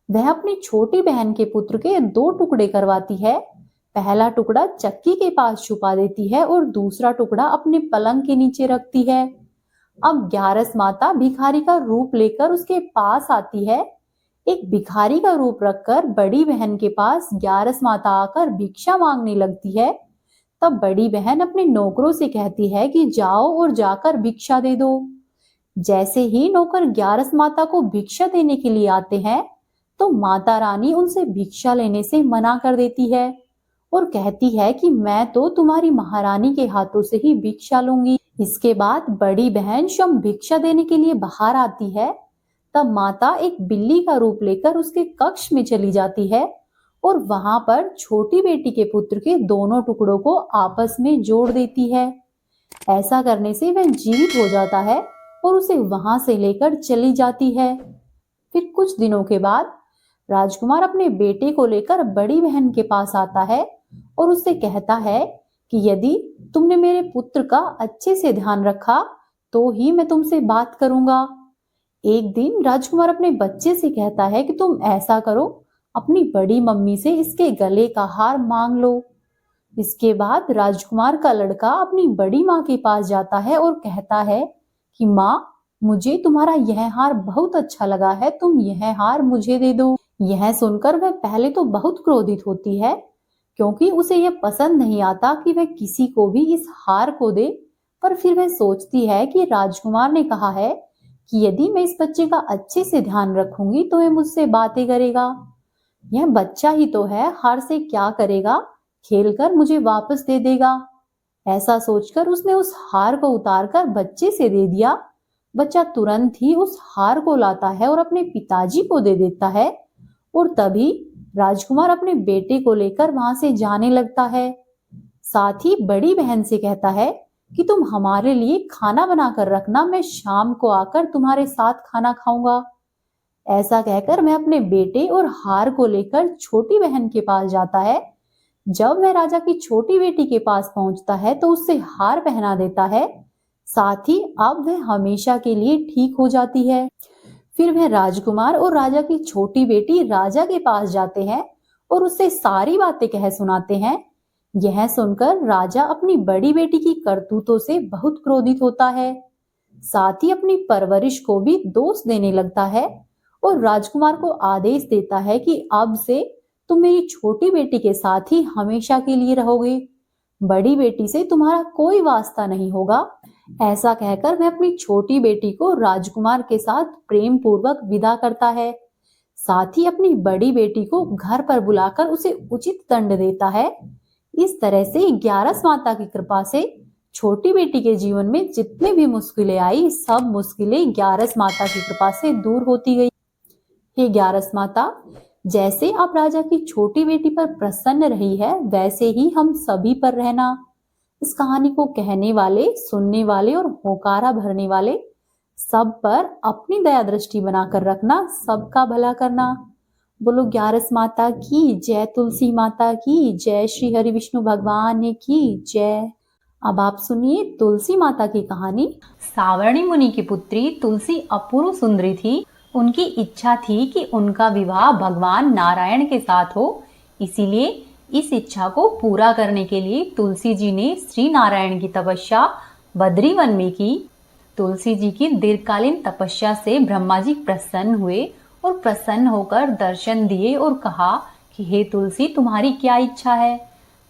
वह अपनी छोटी बहन के पुत्र के 2 टुकड़े करवाती है। पहला टुकड़ा चक्की के पास छुपा देती है और दूसरा टुकड़ा अपने पलंग के नीचे रखती है। अब ग्यारस माता भिखारी का रूप लेकर उसके पास आती है। एक भिखारी का रूप रखकर बड़ी बहन के पास ग्यारस माता आकर भिक्षा मांगने लगती है। तब बड़ी बहन अपने नौकरों से कहती है कि जाओ और जाकर भिक्षा दे दो। जैसे ही नौकर ग्यारस माता को भिक्षा देने के लिए आते हैं तो माता रानी उनसे भिक्षा लेने से मना कर देती है और कहती है कि मैं तो तुम्हारी महारानी के हाथों से ही भिक्षा लूंगी। इसके बाद बड़ी बहन स्वयं भिक्षा देने के लिए बाहर आती है। तब माता एक बिल्ली का रूप लेकर उसके कक्ष में चली जाती है और वहां पर छोटी बेटी के पुत्र के दोनों टुकड़ों को आपस में जोड़ देती है। ऐसा करने से वह जीवित हो जाता है और उसे वहां से लेकर चली जाती है। फिर कुछ दिनों के बाद राजकुमार अपने बेटे को लेकर बड़ी बहन के पास आता है और उससे कहता है कि यदि तुमने मेरे पुत्र का अच्छे से ध्यान रखा तो ही मैं तुमसे बात करूंगा। एक दिन राजकुमार अपने बच्चे से कहता है कि तुम ऐसा करो, अपनी बड़ी मम्मी से इसके गले का हार मांग लो। इसके बाद राजकुमार का लड़का अपनी बड़ी माँ के पास जाता है और कहता है कि माँ, मुझे तुम्हारा यह हार बहुत अच्छा लगा है, तुम यह हार मुझे दे दो। यह सुनकर वह पहले तो बहुत क्रोधित होती है, क्योंकि उसे यह पसंद नहीं आता कि वह किसी को भी इस हार को दे। पर फिर वह सोचती है कि राजकुमार ने कहा है कि यदि मैं इस बच्चे का अच्छे से ध्यान रखूंगी तो वह मुझसे बातें करेगा। यह बच्चा ही तो है, हार से क्या करेगा, खेलकर मुझे वापस दे देगा। ऐसा सोचकर उसने उस हार को उतारकर बच्चे से दे दिया। बच्चा तुरंत ही उस हार को लाता है और अपने पिताजी को दे देता है। और तभी राजकुमार अपने बेटे को लेकर वहां से जाने लगता है। साथ ही बड़ी बहन से कहता है कि तुम हमारे लिए खाना बनाकर रखना, मैं शाम को आकर तुम्हारे साथ खाना खाऊंगा। ऐसा कहकर मैं अपने बेटे और हार को लेकर छोटी बहन के पास जाता है। जब वह राजा की छोटी बेटी के पास पहुंचता है तो उससे हार पहना देता है। साथ ही अब वह हमेशा के लिए ठीक हो जाती है। फिर वह राजकुमार और राजा की छोटी बेटी राजा के पास जाते हैं और उससे सारी बातें कह सुनाते हैं। यह सुनकर राजा अपनी बड़ी बेटी की करतूतों से बहुत क्रोधित होता है। साथ ही अपनी परवरिश को भी दोष देने लगता है और राजकुमार को आदेश देता है कि अब से तुम मेरी छोटी बेटी के साथ ही हमेशा के लिए रहोगे, बड़ी बेटी से तुम्हारा कोई वास्ता नहीं होगा। ऐसा कहकर वह अपनी छोटी बेटी को राजकुमार के साथ प्रेम पूर्वक विदा करता है। साथ ही अपनी बड़ी बेटी को घर पर बुलाकर उसे उचित दंड देता है। इस तरह से 11 माता की कृपा से छोटी बेटी के जीवन में जितने भी मुश्किलें आई, सब मुश्किलें 11 माता की कृपा से दूर होती गई। हे 11 माता, जैसे आप राजा की छोटी बेटी पर प्रसन्न रही है, वैसे ही हम सभी पर रहना। इस कहानी को कहने वाले, सुनने वाले और होकारा भरने वाले सब पर अपनी दया दृष्टि बनाकर रखना, सबका भला करना। बोलो 11 माता की जय, तुलसी माता की जय, श्री हरि विष्णु भगवान की जय। अब आप सुनिए तुलसी माता की कहानी। सावर्णी मुनि की पुत्री तुलसी अपूर्व सुंदरी थी। उनकी इच्छा थी कि उनका विवाह भगवान नारायण के साथ हो। इसीलिए इस इच्छा को पूरा करने के लिए तुलसी जी ने श्री नारायण की तपस्या बद्री वन में की। तुलसी जी की दीर्घकालीन तपस्या से ब्रह्मा जी प्रसन्न हुए और प्रसन्न होकर दर्शन दिए और कहा कि हे तुलसी, तुम्हारी क्या इच्छा है।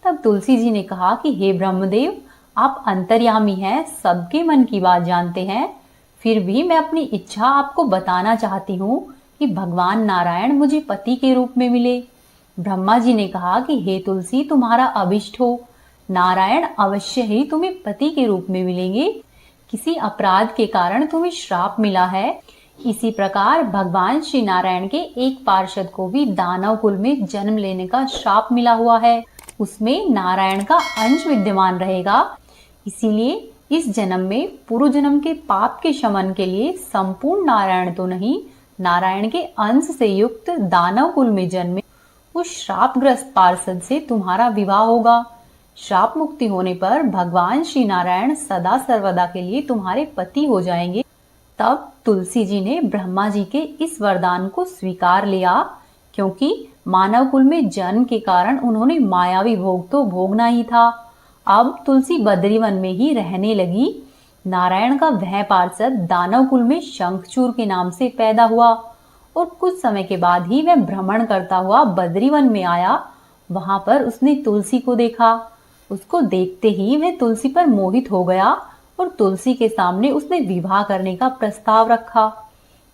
तब तुलसी जी ने कहा कि हे ब्रह्मदेव, आप अंतर्यामी हैं, सबके मन की बात जानते हैं। फिर भी मैं अपनी इच्छा आपको बताना चाहती हूँ कि भगवान नारायण मुझे पति के रूप में मिले। ब्रह्मा जी ने कहा कि हे तुलसी, तुम्हारा अभिष्ट हो, नारायण अवश्य ही तुम्हें पति के रूप में मिलेंगे। किसी अपराध के कारण तुम्हें श्राप मिला है। इसी प्रकार भगवान श्री नारायण के एक पार्षद को भी दानव कुल में जन्म लेने का श्राप मिला हुआ है। उसमें नारायण का अंश विद्यमान रहेगा। इसीलिए इस जन्म में पूर्व जन्म के पाप के शमन के लिए संपूर्ण नारायण तो नहीं, नारायण के अंश से युक्त दानव कुल में जन्मे उस श्रापग्रस्त पार्षद से तुम्हारा विवाह होगा। श्राप मुक्ति होने पर भगवान श्री नारायण सदा सर्वदा के लिए तुम्हारे पति हो जाएंगे। तब तुलसी जी ने ब्रह्मा जी के इस वरदान को स्वीकार लिया, क्योंकि मानव कुल में जन्म के कारण उन्होंने मायावी भोग तो भोगना ही था। अब तुलसी बद्रीवन में ही रहने लगी। नारायण का वह पार्षद दानव कुल में शंखचूर के नाम से पैदा हुआ और कुछ समय के बाद ही वह भ्रमण करता हुआ बद्रीवन में आया। वहां पर उसने तुलसी को देखा। उसको देखते ही वह तुलसी पर मोहित हो गया और तुलसी के सामने उसने विवाह करने का प्रस्ताव रखा।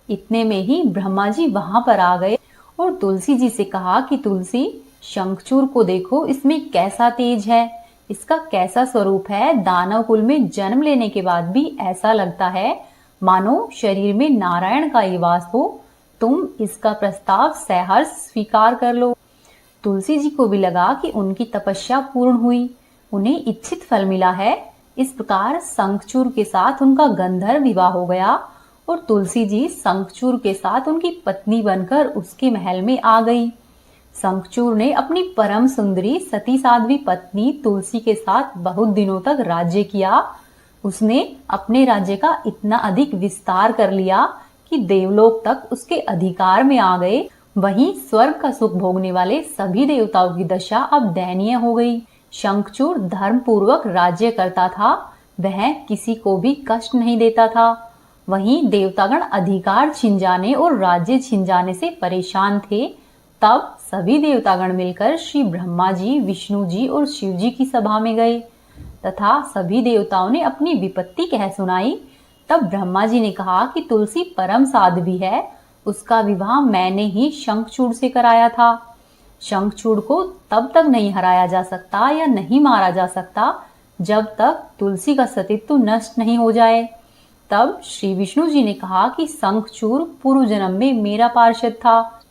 इतने में ही ब्रह्मा जी वहां पर आ गए और तुलसी जी से कहा कि तुलसी, शंखचूर को देखो, इसमें कैसा तेज है, इसका कैसा स्वरूप है। दानव कुल में जन्म लेने के बाद भी ऐसा लगता है मानो शरीर में नारायण का ही वास हो। तुम इसका प्रस्ताव सहर्ष स्वीकार कर लो। तुलसी जी को भी लगा कि उनकी तपस्या पूर्ण हुई, उन्हें इच्छित फल मिला है। इस प्रकार शंखचूर के साथ उनका गंधर्व विवाह हो गया और तुलसी जी शंखचूर के साथ उनकी पत्नी बनकर उसके महल में आ गई। शंखचूर ने अपनी परम सुंदरी सती साध्वी पत्नी तुलसी के साथ बहुत दिनों तक राज्य किया। उसने अपने राज्य का इतना अधिक विस्तार कर लिया कि देवलोक तक उसके अधिकार में आ गए वहीं स्वर्ग का सुख भोगने वाले सभी देवताओं की दशा अब दयनीय हो गई। शंखचूड़ धर्म पूर्वक राज्य करता था, वह किसी को भी कष्ट नहीं देता था। वहीं देवतागण अधिकार छिन जाने और राज्य छिन जाने से परेशान थे। तब सभी देवतागण मिलकर श्री ब्रह्मा जी, विष्णु जी और शिव जी की सभा में गए तथा सभी देवताओं ने अपनी विपत्ति कह सुनाई। तब ब्रह्मा जी ने कहा कि तुलसी परम साध्वी है, उसका विवाह मैंने ही शंखचूड़ से कराया था। शंखचूड़ को तब तक नहीं हराया जा सकता या नहीं मारा जा सकता जब तक तुलसी का सतीत्व नष्ट नहीं हो जाए। तब श्री विष्णु जी ने कहा कि शंखचूड़ पूर्व जन्म में मेरा पार्षद था,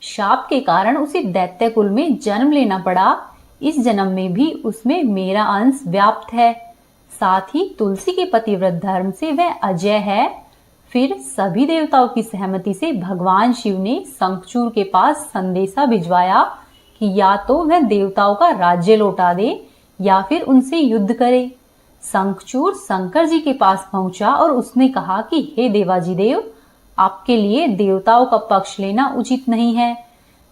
शाप के कारण उसे दैत्य कुल में जन्म लेना पड़ा। इस जन्म में भी उसमें मेरा अंश व्याप्त है। साथ ही तुलसी के पतिव्रत धर्म से वह अजय है। फिर सभी देवताओं की सहमति से भगवान शिव ने शंखचूड़ के पास संदेशा भिजवाया कि या तो वह देवताओं का राज्य लौटा दे या फिर उनसे युद्ध करे। शंखचूड़ शंकर जी के पास पहुंचा और उसने कहा कि हे देवाजी देव, आपके लिए देवताओं का पक्ष लेना उचित नहीं है।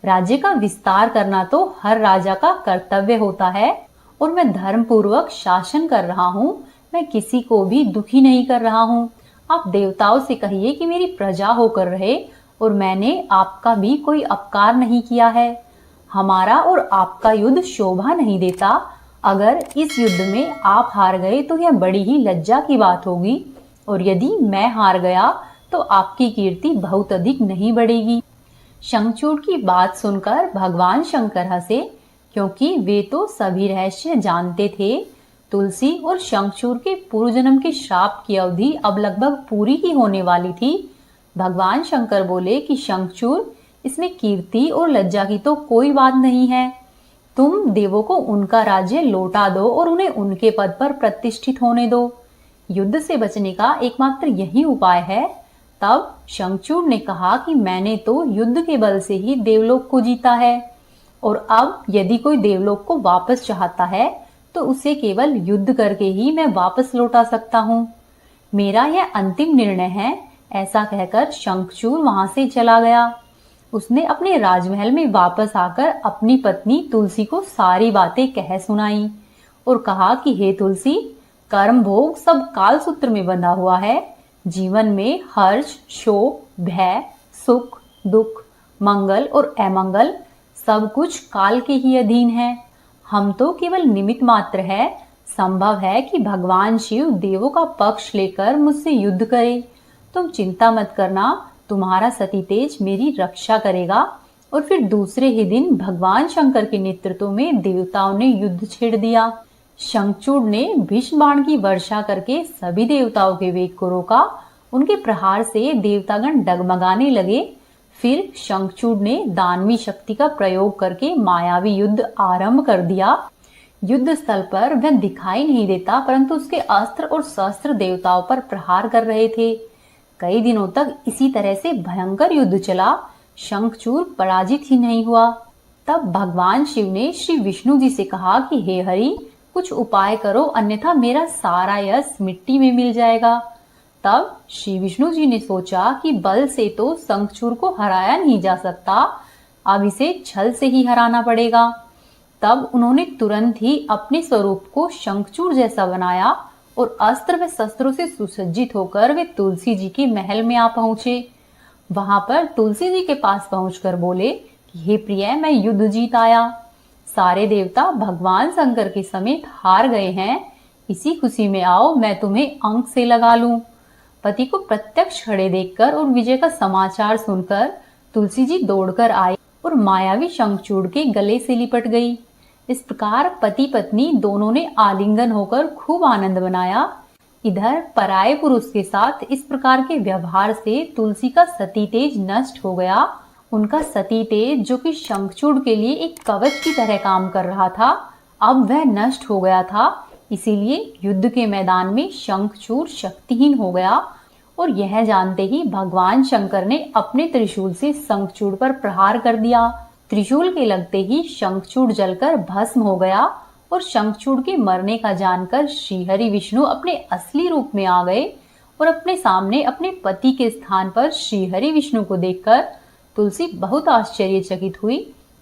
राज्य का विस्तार करना तो हर राजा का कर्तव्य होता है और मैं धर्म पूर्वक शासन कर रहा हूँ, मैं किसी को भी दुखी नहीं कर रहा हूँ। आप देवताओं से कहिए कि मेरी प्रजा होकर रहे और मैंने आपका भी कोई अपकार नहीं किया है। हमारा और आपका युद्ध शोभा नहीं देता। अगर इस युद्ध में आप हार गए तो यह बड़ी ही लज्जा की बात होगी और यदि मैं हार गया तो आपकी कीर्ति बहुत अधिक नहीं बढ़ेगी। शंखचूड़ की बात सुनकर भगवान शंकर हंसे, क्योंकि वे तो सभी रहस्य जानते थे। तुलसी और शंखचूड़ के पूर्व जन्म के श्राप की अवधि अब लगभग पूरी ही होने वाली थी। भगवान शंकर बोले कि शंखचूड़, इसमें कीर्ति और लज्जा की तो कोई बात नहीं है। तुम देवों को उनका राज्य लौटा दो और उन्हें उनके पद पर प्रतिष्ठित होने दो। युद्ध से बचने का एकमात्र यही उपाय है। तब शंखचूड़ ने कहा कि मैंने तो युद्ध के बल से ही देवलोक को जीता है और अब यदि कोई देवलोक को वापस चाहता है तो उसे केवल युद्ध करके ही मैं वापस लौटा सकता हूँ। मेरा यह अंतिम निर्णय है। ऐसा कहकर शंखचूड़ वहां से चला गया। उसने अपने राजमहल में वापस आकर अपनी पत्नी तुलसी को सारी बातें कह सुनाई और कहा कि हे तुलसी, कर्म भोग सब काल सूत्र में बंधा हुआ है। जीवन में हर्ष, शोक, भय, सुख, दुख, मंगल और अमंगल सब कुछ काल के ही अधीन है। हम तो केवल निमित्त मात्र है। संभव है कि भगवान शिव देवों का पक्ष लेकर मुझसे युद्ध करे। तुम चिंता मत करना, तुम्हारा सती तेज मेरी रक्षा करेगा। और फिर दूसरे ही दिन भगवान शंकर के नेतृत्व में देवताओं ने युद्ध छेड़ दिया। शंखचूड़ ने भीष्म बाण की वर्षा करके सभी देवताओं के वेग को रोका। उनके प्रहार से देवतागण डगमगाने लगे। फिर शंखचूड़ ने दानवी शक्ति का प्रयोग करके मायावी युद्ध आरंभ कर दिया। युद्ध स्थल पर वह दिखाई नहीं देता, परंतु उसके अस्त्र और शस्त्र देवताओं पर प्रहार कर रहे थे। कई दिनों तक इसी तरह से भयंकर युद्ध चला। शंखचूड़ पराजित ही नहीं हुआ। तब भगवान शिव ने श्री विष्णु जी से कहा कि हे हरि, कुछ उपाय करो, अन्यथा मेरा सारा यश मिट्टी में मिल जाएगा। तब श्री विष्णु जी ने सोचा कि बल से तो शंखचूड़ को हराया नहीं जा सकता, अब इसे छल से ही हराना पड़ेगा। तब उन्होंने तुरंत ही अपने स्वरूप को शंखचूड़ जैसा बनाया और अस्त्र व शस्त्रों से सुसज्जित होकर वे तुलसी जी के महल में आ पहुंचे। वहां पर तुलसी जी के पास पहुंचकर बोले कि हे प्रिय, मैं युद्ध जीत आया। सारे देवता भगवान शंकर के समेत हार गए हैं। इसी खुशी में आओ, मैं तुम्हें अंक से लगा लूं। पति को प्रत्यक्ष खड़े देखकर और विजय का समाचार सुनकर तुलसी जी दौड़कर आई और मायावी शंखचूड़ के गले से लिपट गई। इस प्रकार पति पत्नी दोनों ने आलिंगन होकर खूब आनंद मनाया। इधर पराये पुरुष के साथ इस प्रकार के व्यवहार से तुलसी का सती तेज नष्ट हो गया। उनका सती तेज, जो कि शंखचूड़ के लिए एक कवच की तरह काम कर रहा था, अब वह नष्ट हो गया था। इसीलिए युद्ध के मैदान में शंखचूड़ शक्तिहीन हो गया और यह जानते ही भगवान शंकर ने अपने त्रिशूल से शंखचूड़ पर प्रहार कर दिया। त्रिशूल के लगते ही शंखचूड़ जलकर भस्म हो गया और शंखचूड़ के मरने का जानकर श्रीहरि विष्णु अपने असली रूप में आ गए और अपने सामने अपने पति के स्थान पर श्रीहरि विष्णु को देखकर तुलसी बहुत आश्चर्यचकित हुई।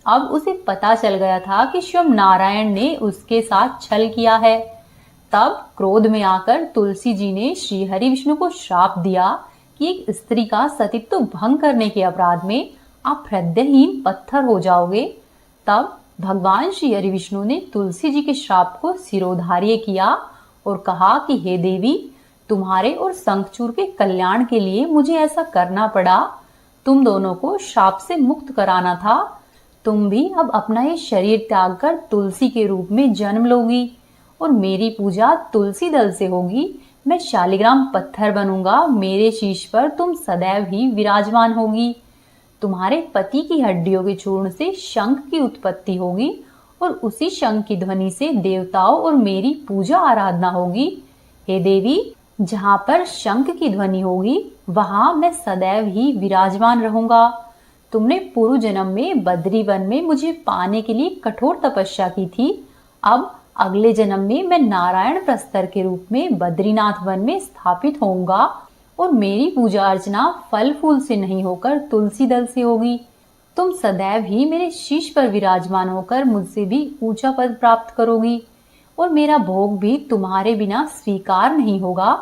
अब उसे पता चल गया था कि स्वयं नारायण ने उसके साथ छल किया है। तब क्रोध में आकर तुलसी जी ने श्री हरि विष्णु को श्राप दिया कि एक स्त्री का सतीत्व भंग करने के अपराध में आप हृदयहीन पत्थर हो जाओगे। तब भगवान श्री हरि विष्णु ने तुलसी जी के श्राप को सिरोधार्य किया और कहा कि हे देवी, तुम्हारे और शंखचूड़ के कल्याण के लिए मुझे ऐसा करना पड़ा। तुम दोनों को श्राप से मुक्त कराना था। तुम भी अब अपना ये शरीर त्याग कर तुलसी के रूप में जन्म लोगी और मेरी पूजा तुलसी दल से होगी। मैं शालिग्राम पत्थर बनूंगा, मेरे शीश पर तुम सदैव ही विराजमान होगी। तुम्हारे पति की हड्डियों के चूर्ण से शंख की उत्पत्ति होगी और उसी शंख की ध्वनि से देवताओं और मेरी पूजा आराधना होगी। हे देवी, जहाँ पर शंख की ध्वनि होगी वहां मैं सदैव ही विराजमान रहूंगा। तुमने पूर्व जन्म में बद्री वन में मुझे पाने के लिए कठोर तपस्या की थी। अब अगले जन्म में मैं नारायण प्रस्तर के रूप में बद्रीनाथ वन में स्थापित होऊंगा और मेरी पूजा अर्चना फल फूल से नहीं होकर तुलसी दल से होगी। तुम सदैव ही मेरे शीश पर विराजमान होकर मुझसे भी ऊंचा पद प्राप्त करोगी और मेरा भोग भी तुम्हारे बिना स्वीकार नहीं होगा।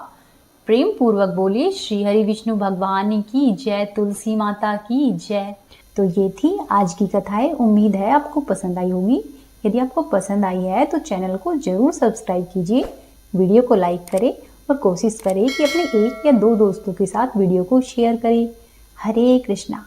प्रेम पूर्वक बोले श्री हरि विष्णु भगवान की जय, तुलसी माता की जय। तो ये थी आज की कथाएं। उम्मीद है आपको पसंद आई होगी। यदि आपको पसंद आई है तो चैनल को जरूर सब्सक्राइब कीजिए, वीडियो को लाइक करें और कोशिश करें कि अपने 1 या 2 दोस्तों के साथ वीडियो को शेयर करें। हरे कृष्णा।